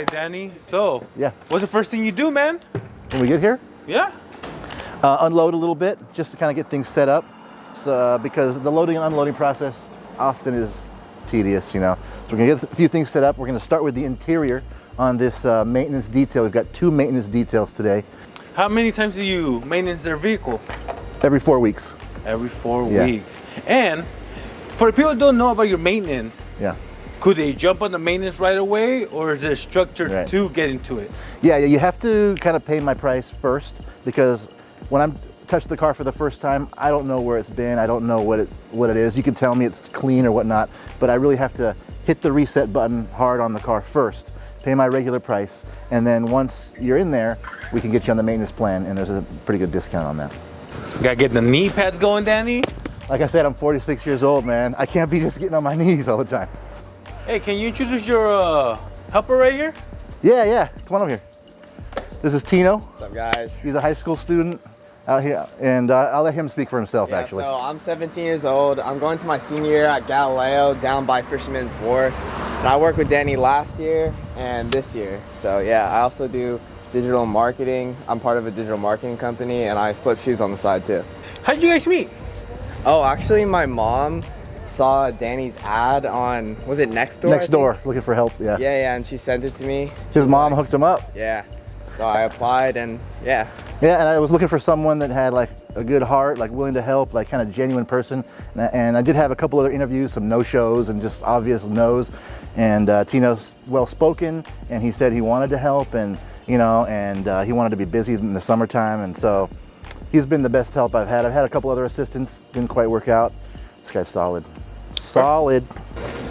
right, Danny. So, Yeah. what's the first thing you do, man? When we get here, Yeah. unload a little bit just to kind of get things set up. So, because the loading and unloading process often is tedious, you know. So we're gonna get a few things set up. We're gonna start with the interior on this maintenance detail. We've got 2 maintenance details today. How many times do you maintenance their vehicle? Every 4 weeks. Every 4 Yeah. weeks. And for the people who don't know about your maintenance, Yeah. could they jump on the maintenance right away, or is there structure Right. to get into it? Yeah, you have to kind of pay my price first, because when I'm touching the car for the first time, I don't know where it's been. I don't know what it is. You can tell me it's clean or whatnot, but I really have to hit the reset button hard on the car first, pay my regular price, and then once you're in there, we can get you on the maintenance plan, and there's a pretty good discount on that. Gotta get the knee pads going, Danny. Like I said, I'm 46 years old, man. I can't be just getting on my knees all the time. Hey, can you introduce your helper right here? Yeah, come on over here. This is Tino. What's up, guys? He's a high school student out here, and I'll let him speak for himself, actually. So I'm 17 years old. I'm going to my senior year at Galileo down by Fisherman's Wharf. And I worked with Danny last year and this year. So yeah, I also do digital marketing. I'm part of a digital marketing company, and I flip shoes on the side too. How did you guys meet? Oh, actually my mom saw Danny's ad on, was it Nextdoor? Nextdoor, looking for help, yeah. Yeah, and she sent it to me. His mom hooked him up. Yeah. So I applied, and yeah. Yeah, and I was looking for someone that had like a good heart, like willing to help, like kind of genuine person. And I did have a couple other interviews, some no-shows and just obvious no's. And Tino's well-spoken, and he said he wanted to help, and you know, and he wanted to be busy in the summertime, and so he's been the best help I've had. I've had a couple other assistants, didn't quite work out. This guy's solid. Solid.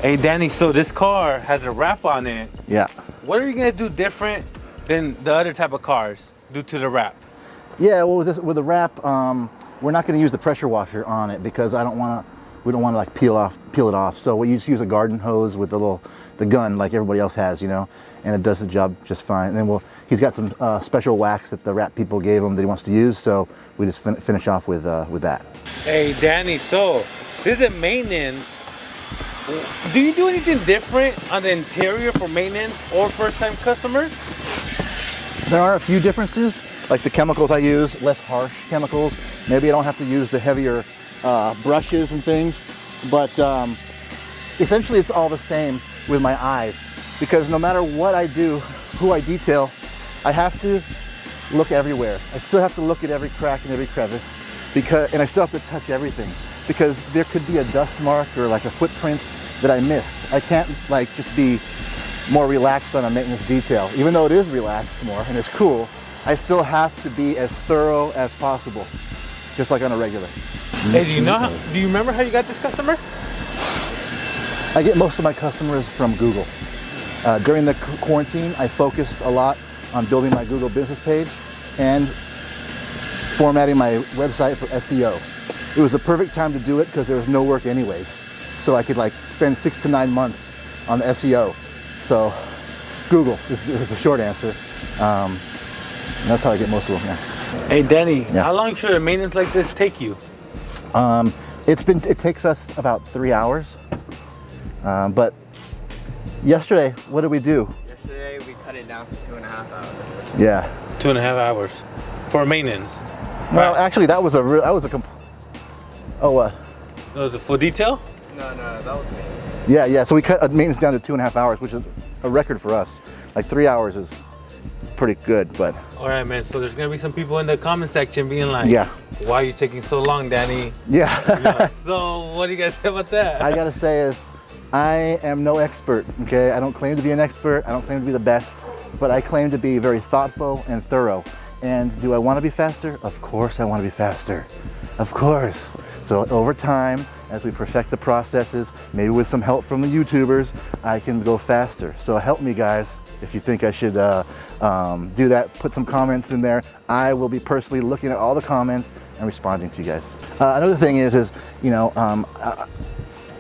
Hey, Danny, so this car has a wrap on it. Yeah. What are you gonna do different than the other type of cars due to the wrap? Yeah, well, with the wrap, we're not going to use the pressure washer on it because we don't want to like peel it off. So we just use a garden hose with the gun like everybody else has, you know, and it does the job just fine. And then he's got some special wax that the wrap people gave him that he wants to use, so we just finish off with that. Hey, Danny, so this is maintenance. Do you do anything different on the interior for maintenance or first-time customers? There are a few differences, like the chemicals I use, less harsh chemicals. Maybe I don't have to use the heavier brushes and things, but essentially it's all the same with my eyes, because no matter what I do, who I detail, I have to look everywhere. I still have to look at every crack and every crevice, and I still have to touch everything, because there could be a dust mark or like a footprint that I missed. I can't like just be more relaxed on a maintenance detail. Even though it is relaxed more and it's cool, I still have to be as thorough as possible, just like on a regular. Hey, do you remember how you got this customer? I get most of my customers from Google. During the quarantine, I focused a lot on building my Google business page and formatting my website for SEO. It was the perfect time to do it because there was no work anyways. So I could like spend 6 to 9 months on the SEO. So Google is the short answer. And that's how I get most of them. Yeah. Hey, Danny, How long should a maintenance like this take you? It takes us about 3 hours. But yesterday, what did we do? Yesterday we cut it down to 2.5 hours. Yeah. 2.5 hours for maintenance. Well, actually, that was a oh, what? That was a full detail? No, that was me. Yeah. So we cut maintenance down to 2.5 hours, which is a record for us. Like 3 hours is pretty good, but. All right, man. So there's gonna be some people in the comment section being like, yeah, why are you taking so long, Danny? Yeah. So what do you guys say about that? I gotta say is, I am no expert, okay? I don't claim to be an expert. I don't claim to be the best, but I claim to be very thoughtful and thorough. And do I want to be faster? Of course I want to be faster. Of course. So over time, as we perfect the processes, maybe with some help from the YouTubers, I can go faster. So help me, guys. If you think I should do that, put some comments in there. I will be personally looking at all the comments and responding to you guys. Another thing is you know,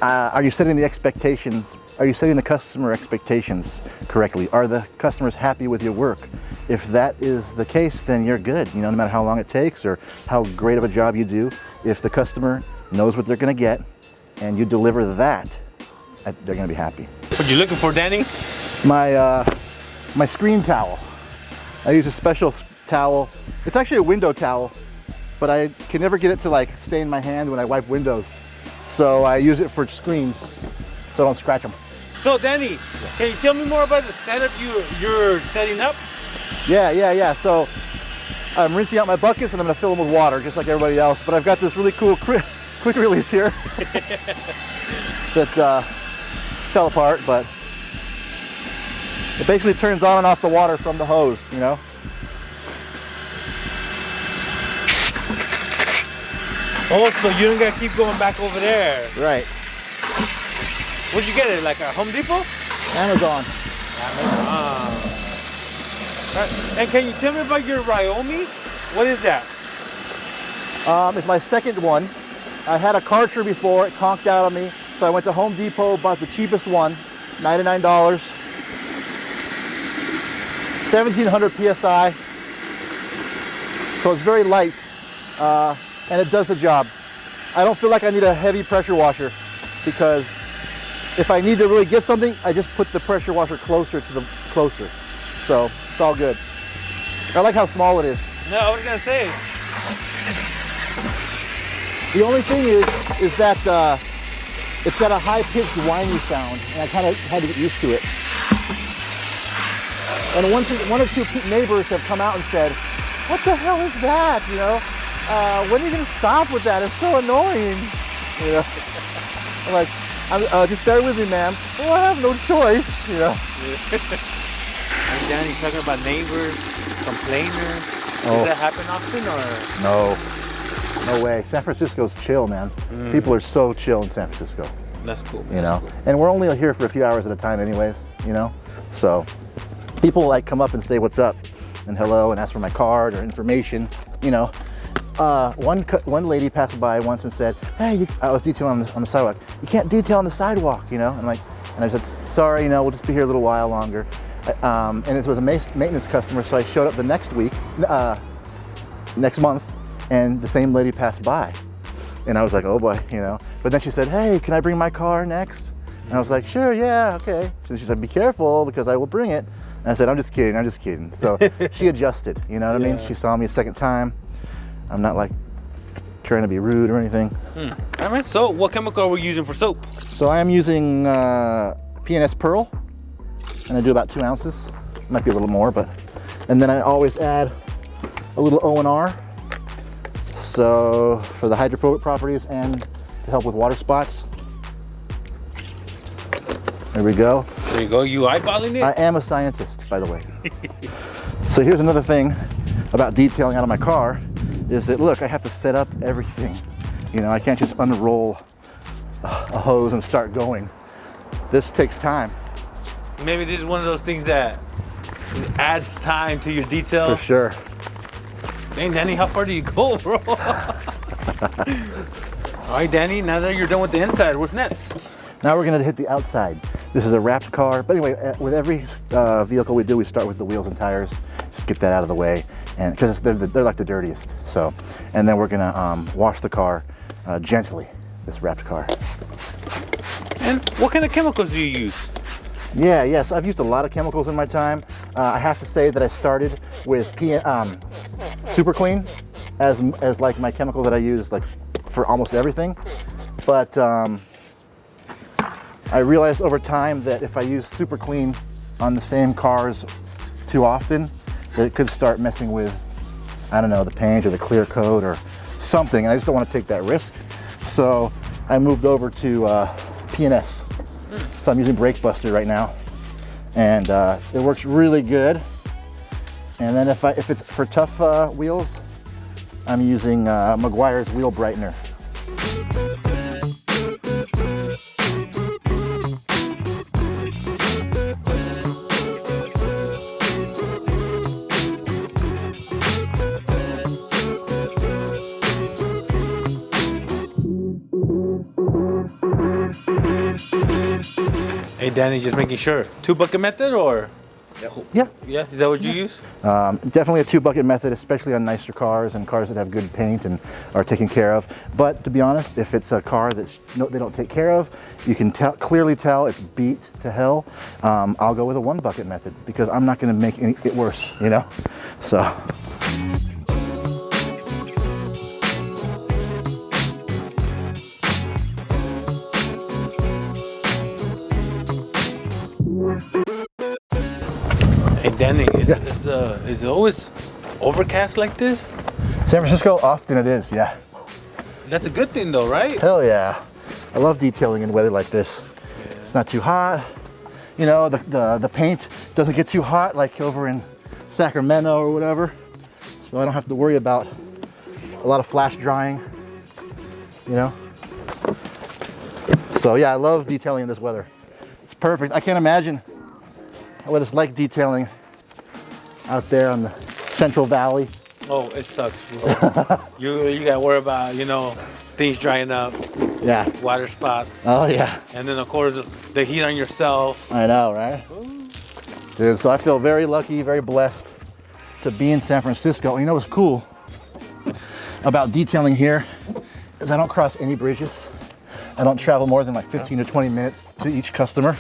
are you setting the expectations? Are you setting the customer expectations correctly? Are the customers happy with your work? If that is the case, then you're good. You know, no matter how long it takes or how great of a job you do, if the customer knows what they're gonna get and you deliver that, they're gonna be happy. What you looking for, Danny? My my screen towel. I use a special towel. It's actually a window towel, but I can never get it to like stay in my hand when I wipe windows. So I use it for screens so I don't scratch them. So Danny, can you tell me more about the setup you're setting up? Yeah. So I'm rinsing out my buckets and I'm gonna fill them with water just like everybody else. But I've got this really cool quick release here that fell apart, but it basically turns on and off the water from the hose, you know? Oh, so you don't gotta keep going back over there. Right. Where'd you get it? Like a Home Depot? Amazon. And can you tell me about your Ryomi? What is that? It's my second one. I had a Karcher before, it conked out on me, so I went to Home Depot, bought the cheapest one, $99, 1700 PSI, so it's very light, and it does the job. I don't feel like I need a heavy pressure washer, because if I need to really get something, I just put the pressure washer closer, so it's all good. I like how small it is. No, I was gonna say. The only thing is that it's got a high-pitched whiny sound, and I kind of had to get used to it. And one or two neighbors have come out and said, "What the hell is that? You know, when are you gonna stop with that? It's so annoying." You know, I'm like, just bear with me, ma'am. Well, I have no choice. You know. And Danny, talking about neighbors, complainers. Oh. Does that happen often, or? No way. San Francisco's chill, man. People are so chill in San Francisco. That's cool. You know, and we're only here for a few hours at a time anyways, you know? So people like come up and say what's up and hello and ask for my card or information, you know. One lady passed by once and said, "Hey, I was detailing on the sidewalk. You can't detail on the sidewalk, you know?" And I said, "Sorry, you know, we'll just be here a little while longer." And it was a maintenance customer, so I showed up the next week, next month, and the same lady passed by. And I was like, oh boy, you know. But then she said, "Hey, can I bring my car next?" And I was like, "Sure, yeah, okay." So she said, "Be careful because I will bring it." And I said, I'm just kidding. So she adjusted, you know what I mean? She saw me a second time. I'm not like trying to be rude or anything. All right, so what chemical are we using for soap? So I am using P&S Pearl, and I do about 2 ounces. Might be a little more, but, and then I always add a little O&R. So for the hydrophobic properties and to help with water spots. There we go. There you go. You eyeballing it? I am a scientist, by the way. So here's another thing about detailing out of my car is that, look, I have to set up everything. You know, I can't just unroll a hose and start going. This takes time. Maybe this is one of those things that adds time to your details. For sure. Dang, Danny, how far do you go, bro? All right, Danny, now that you're done with the inside, what's next? Now we're gonna hit the outside. This is a wrapped car, but anyway, with every vehicle we do, we start with the wheels and tires. Just get that out of the way, and because they're like the dirtiest. So, and then we're gonna wash the car gently. This wrapped car. And what kind of chemicals do you use? Yeah. So I've used a lot of chemicals in my time. I have to say that I started with Super Clean as like my chemical that I use like for almost everything. But I realized over time that if I use Super Clean on the same cars too often, that it could start messing with, I don't know, the paint or the clear coat or something, and I just don't want to take that risk. So I moved over to P&S. So I'm using Brake Buster right now, and it works really good. And then if it's for tough wheels, I'm using Meguiar's Wheel Brightener. Hey, Danny, just making sure. 2 bucket method or? Yeah. Yeah, is that what you use? Definitely a 2-bucket method, especially on nicer cars and cars that have good paint and are taken care of. But to be honest, if it's a car that they don't take care of, you can clearly tell it's beat to hell. I'll go with a 1-bucket method because I'm not going to make it worse, you know. So. Hey Danny, is it always overcast like this? San Francisco, often it is, yeah. That's a good thing though, right? Hell yeah. I love detailing in weather like this. Yeah. It's not too hot. You know, the paint doesn't get too hot like over in Sacramento or whatever. So I don't have to worry about a lot of flash drying, you know. So yeah, I love detailing in this weather. It's perfect. I can't imagine what it's like detailing out there on the Central Valley. Oh, it sucks, bro. you gotta worry about, you know, things drying up. Yeah. Water spots. Oh yeah. And then of course the heat on yourself. I know, right? Dude, so I feel very lucky, very blessed to be in San Francisco. You know what's cool about detailing here is I don't cross any bridges. I don't travel more than like 15 to 20 minutes to each customer.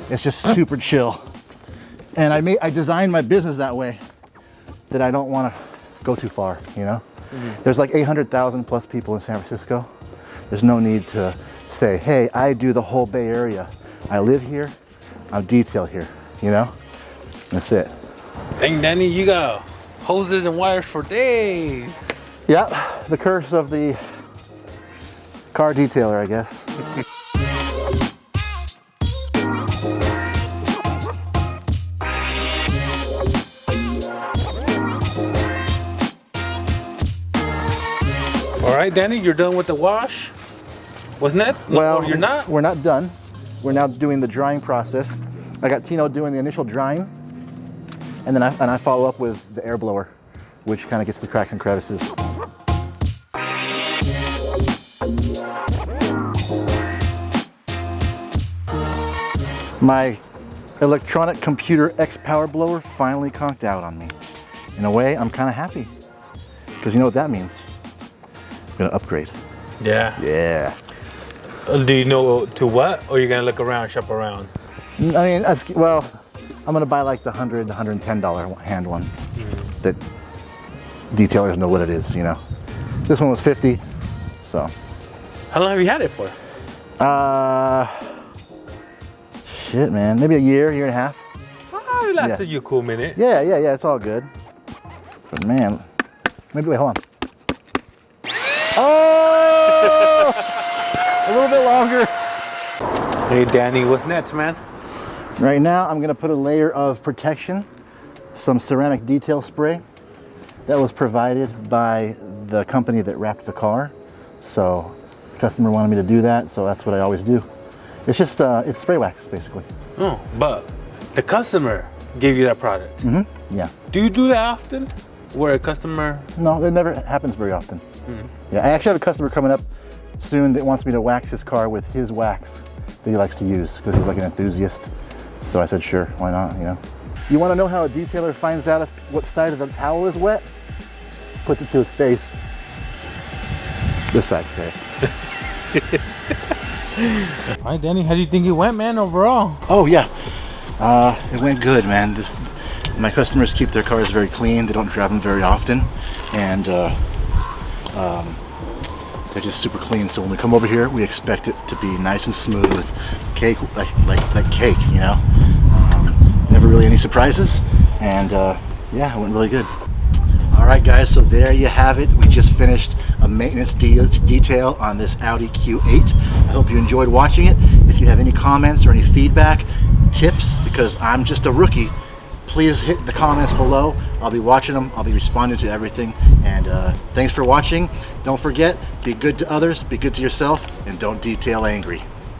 It's just super chill. And I designed my business that way, that I don't want to go too far, you know? Mm-hmm. There's like 800,000 plus people in San Francisco. There's no need to say, hey, I do the whole Bay Area. I live here, I detail here, you know? That's it. Dang, Danny, you got hoses and wires for days. Yeah, the curse of the car detailer, I guess. All right, Danny, you're done with the wash, wasn't it? Well, or you're not? We're not done. We're now doing the drying process. I got Tino doing the initial drying, and then I follow up with the air blower, which kind of gets the cracks and crevices. My electronic computer X power blower finally conked out on me. In a way, I'm kind of happy, because you know what that means. I'm gonna upgrade. Yeah. Yeah. Do you know to what, or you're gonna look around, shop around? I mean, well, I'm gonna buy like the $100, $110 hand one that detailers know what it is, you know. This one was 50, so. How long have you had it for? Shit, man, maybe a year and a half. Oh, it lasted you a cool minute. Yeah, it's all good. But man, wait, hold on. Oh! A little bit longer. Hey, Danny, what's next, man? Right now, I'm gonna put a layer of protection, some ceramic detail spray that was provided by the company that wrapped the car. So the customer wanted me to do that, so that's what I always do. It's just, it's spray wax, basically. Oh, but the customer gave you that product. Mm-hmm, yeah. Do you do that often? Where a customer? No, it never happens very often. Yeah, I actually have a customer coming up soon that wants me to wax his car with his wax that he likes to use because he's like an enthusiast. So I said, sure, why not, you know? You want to know how a detailer finds out what side of the towel is wet? Puts it to his face. This side, okay. All right, Danny, how do you think it went, man, overall? Oh, yeah. It went good, man. My customers keep their cars very clean. They don't drive them very often. And they're just super clean. So when we come over here, we expect it to be nice and smooth, cake, like cake, you know? Never really any surprises. And yeah, it went really good. All right, guys, so there you have it. We just finished a maintenance detail on this Audi Q8. I hope you enjoyed watching it. If you have any comments or any feedback, tips, because I'm just a rookie, please hit the comments below. I'll be watching them. I'll be responding to everything. And thanks for watching. Don't forget, be good to others, be good to yourself, and don't detail angry.